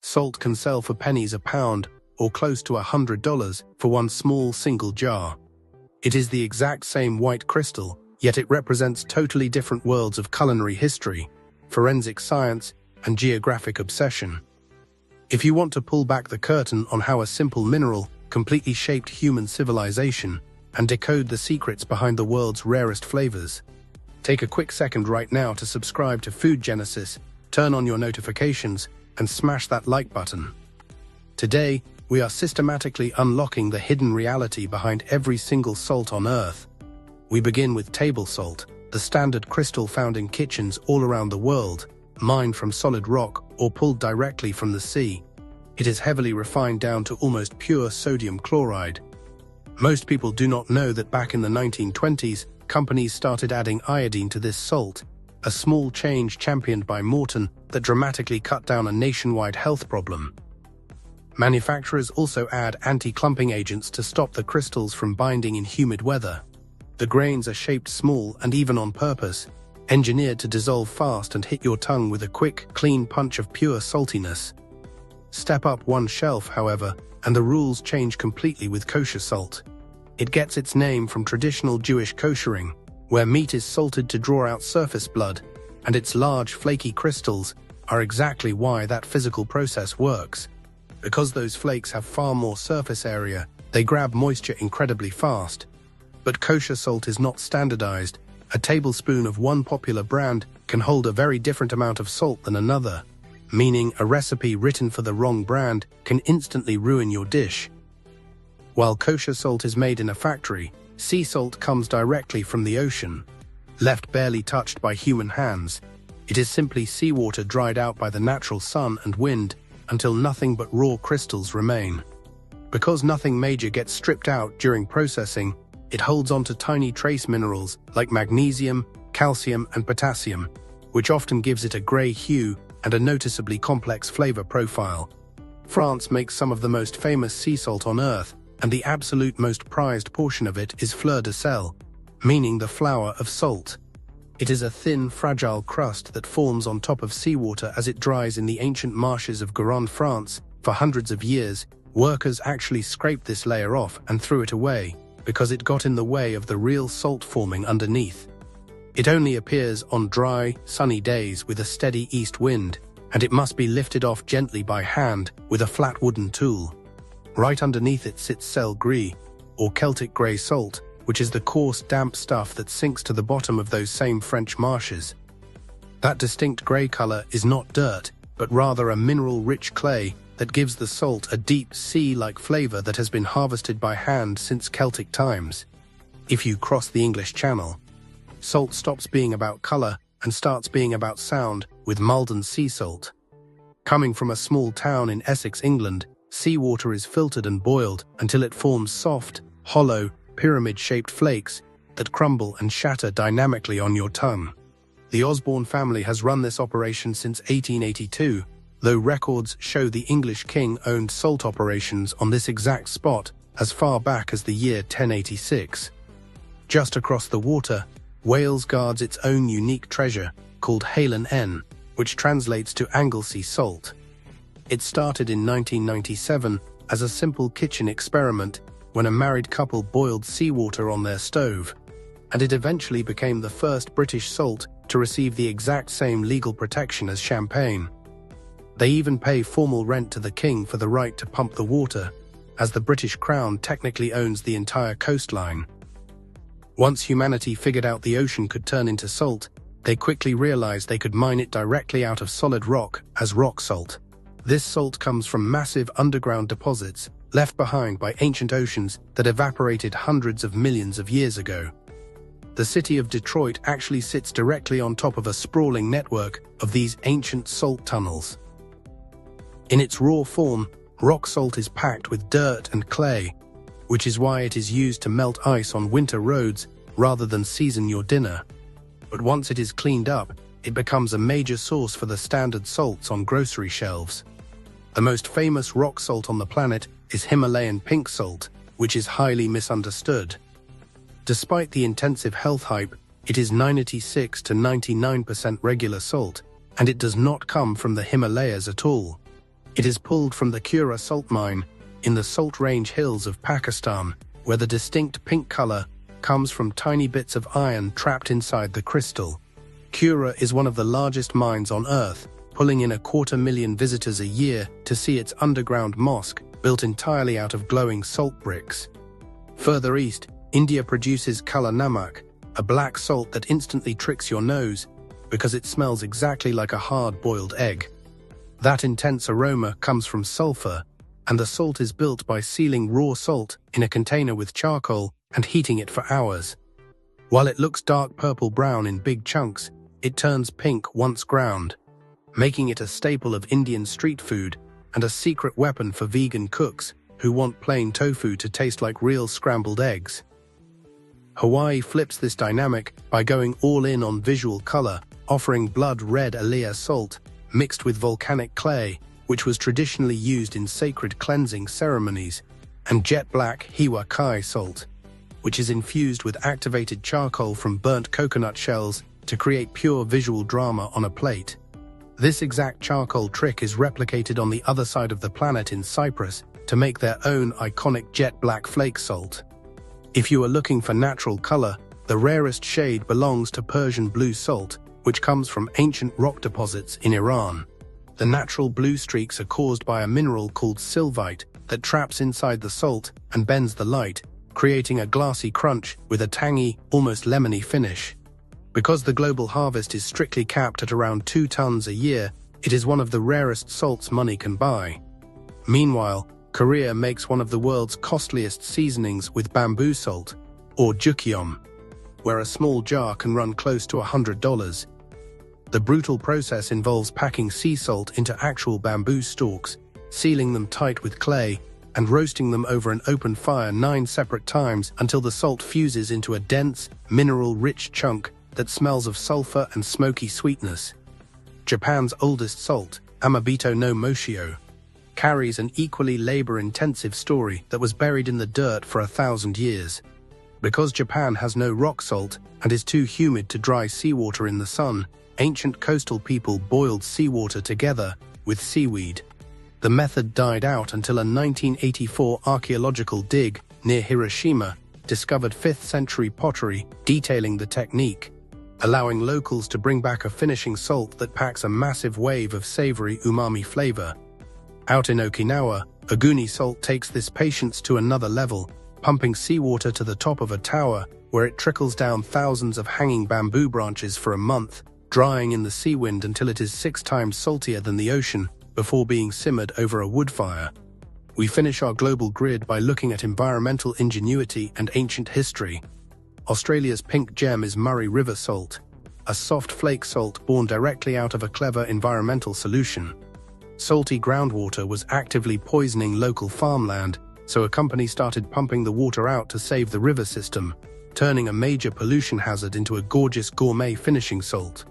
Salt can sell for pennies a pound or close to $100 for one small single jar. It is the exact same white crystal, yet it represents totally different worlds of culinary history, forensic science, and geographic obsession. If you want to pull back the curtain on how a simple mineral completely shaped human civilization and decode the secrets behind the world's rarest flavors, take a quick second right now to subscribe to Food Genesis, turn on your notifications, and smash that like button. Today, we are systematically unlocking the hidden reality behind every single salt on Earth. We begin with table salt, the standard crystal found in kitchens all around the world, mined from solid rock or pulled directly from the sea. It is heavily refined down to almost pure sodium chloride. Most people do not know that back in the 1920s, companies started adding iodine to this salt, a small change championed by Maldon that dramatically cut down a nationwide health problem. Manufacturers also add anti-clumping agents to stop the crystals from binding in humid weather. The grains are shaped small and even on purpose, engineered to dissolve fast and hit your tongue with a quick, clean punch of pure saltiness. Step up one shelf, however, and the rules change completely with kosher salt. It gets its name from traditional Jewish koshering, where meat is salted to draw out surface blood, and its large, flaky crystals are exactly why that physical process works. Because those flakes have far more surface area, they grab moisture incredibly fast. But kosher salt is not standardized. A tablespoon of one popular brand can hold a very different amount of salt than another, meaning a recipe written for the wrong brand can instantly ruin your dish. While kosher salt is made in a factory, sea salt comes directly from the ocean. Left barely touched by human hands, it is simply seawater dried out by the natural sun and wind until nothing but raw crystals remain. Because nothing major gets stripped out during processing, it holds on to tiny trace minerals like magnesium, calcium, and potassium, which often gives it a grey hue and a noticeably complex flavor profile. France makes some of the most famous sea salt on Earth, and the absolute most prized portion of it is fleur de sel, meaning the flower of salt. It is a thin, fragile crust that forms on top of seawater as it dries in the ancient marshes of Gironde, France. For hundreds of years, workers actually scraped this layer off and threw it away, because it got in the way of the real salt forming underneath. It only appears on dry, sunny days with a steady east wind, and it must be lifted off gently by hand with a flat wooden tool. Right underneath it sits sel gris, or Celtic grey salt, which is the coarse, damp stuff that sinks to the bottom of those same French marshes. That distinct grey color is not dirt, but rather a mineral-rich clay that gives the salt a deep, sea-like flavor that has been harvested by hand since Celtic times. If you cross the English Channel, salt stops being about color and starts being about sound with Maldon sea salt. Coming from a small town in Essex, England, seawater is filtered and boiled until it forms soft, hollow, pyramid-shaped flakes that crumble and shatter dynamically on your tongue. The Osborne family has run this operation since 1882, though records show the English king owned salt operations on this exact spot as far back as the year 1086. Just across the water, Wales guards its own unique treasure called Halen N, which translates to Anglesey salt. It started in 1997 as a simple kitchen experiment when a married couple boiled seawater on their stove, and it eventually became the first British salt to receive the exact same legal protection as champagne. They even pay formal rent to the king for the right to pump the water, as the British Crown technically owns the entire coastline. Once humanity figured out the ocean could turn into salt, they quickly realized they could mine it directly out of solid rock as rock salt. This salt comes from massive underground deposits left behind by ancient oceans that evaporated hundreds of millions of years ago. The city of Detroit actually sits directly on top of a sprawling network of these ancient salt tunnels. In its raw form, rock salt is packed with dirt and clay, which is why it is used to melt ice on winter roads rather than season your dinner. But once it is cleaned up, it becomes a major source for the standard salts on grocery shelves. The most famous rock salt on the planet is Himalayan pink salt, which is highly misunderstood. Despite the intensive health hype, it is 96 to 99% regular salt, and it does not come from the Himalayas at all. It is pulled from the Cura salt mine in the Salt Range hills of Pakistan, where the distinct pink color comes from tiny bits of iron trapped inside the crystal. Cura is one of the largest mines on Earth, pulling in 250,000 visitors a year to see its underground mosque built entirely out of glowing salt bricks. Further east, India produces kala namak, a black salt that instantly tricks your nose because it smells exactly like a hard-boiled egg. That intense aroma comes from sulfur, and the salt is built by sealing raw salt in a container with charcoal and heating it for hours. While it looks dark purple-brown in big chunks, it turns pink once ground, making it a staple of Indian street food and a secret weapon for vegan cooks who want plain tofu to taste like real scrambled eggs. Hawaii flips this dynamic by going all in on visual color, offering blood red Alea salt mixed with volcanic clay, which was traditionally used in sacred cleansing ceremonies, and jet black Hiwa Kai salt, which is infused with activated charcoal from burnt coconut shells to create pure visual drama on a plate. This exact charcoal trick is replicated on the other side of the planet in Cyprus to make their own iconic jet black flake salt. If you are looking for natural color, the rarest shade belongs to Persian blue salt, which comes from ancient rock deposits in Iran. The natural blue streaks are caused by a mineral called sylvite that traps inside the salt and bends the light, creating a glassy crunch with a tangy, almost lemony finish. Because the global harvest is strictly capped at around 2 tons a year, it is one of the rarest salts money can buy. Meanwhile, Korea makes one of the world's costliest seasonings with bamboo salt, or jukyeom, where a small jar can run close to $100. The brutal process involves packing sea salt into actual bamboo stalks, sealing them tight with clay, and roasting them over an open fire 9 separate times until the salt fuses into a dense, mineral-rich chunk that smells of sulfur and smoky sweetness. Japan's oldest salt, Amabito no Moshio, carries an equally labor-intensive story that was buried in the dirt for 1,000 years. Because Japan has no rock salt and is too humid to dry seawater in the sun, ancient coastal people boiled seawater together with seaweed. The method died out until a 1984 archaeological dig near Hiroshima discovered 5th century pottery detailing the technique, allowing locals to bring back a finishing salt that packs a massive wave of savory umami flavor. Out in Okinawa, Aguni salt takes this patience to another level, pumping seawater to the top of a tower where it trickles down thousands of hanging bamboo branches for a month, drying in the sea wind until it is 6 times saltier than the ocean before being simmered over a wood fire. We finish our global grid by looking at environmental ingenuity and ancient history. Australia's pink gem is Murray River salt, a soft flake salt born directly out of a clever environmental solution. Salty groundwater was actively poisoning local farmland, so a company started pumping the water out to save the river system, turning a major pollution hazard into a gorgeous gourmet finishing salt.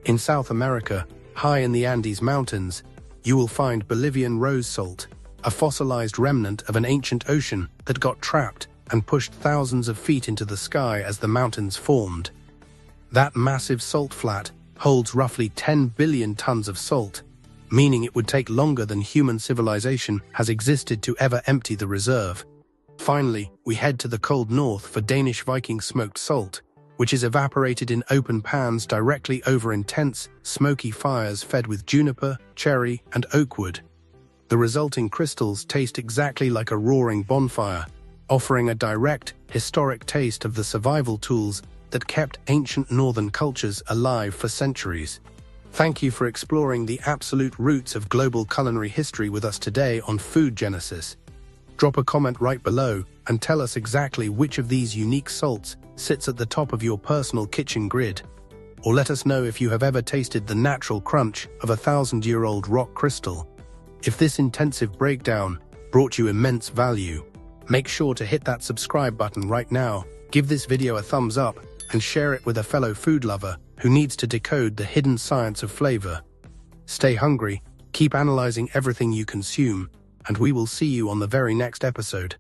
In South America, high in the Andes Mountains, you will find Bolivian rose salt, a fossilized remnant of an ancient ocean that got trapped and pushed thousands of feet into the sky as the mountains formed. That massive salt flat holds roughly 10 billion tons of salt, meaning it would take longer than human civilization has existed to ever empty the reserve. Finally, we head to the cold north for Danish Viking smoked salt, which is evaporated in open pans directly over intense, smoky fires fed with juniper, cherry, and oak wood. The resulting crystals taste exactly like a roaring bonfire, offering a direct, historic taste of the survival tools that kept ancient northern cultures alive for centuries. Thank you for exploring the absolute roots of global culinary history with us today on Food Genesis. Drop a comment right below and tell us exactly which of these unique salts sits at the top of your personal kitchen grid. Or let us know if you have ever tasted the natural crunch of a 1,000-year-old rock crystal. If this intensive breakdown brought you immense value, make sure to hit that subscribe button right now, give this video a thumbs up, and share it with a fellow food lover who needs to decode the hidden science of flavor. Stay hungry, keep analyzing everything you consume, and we will see you on the very next episode.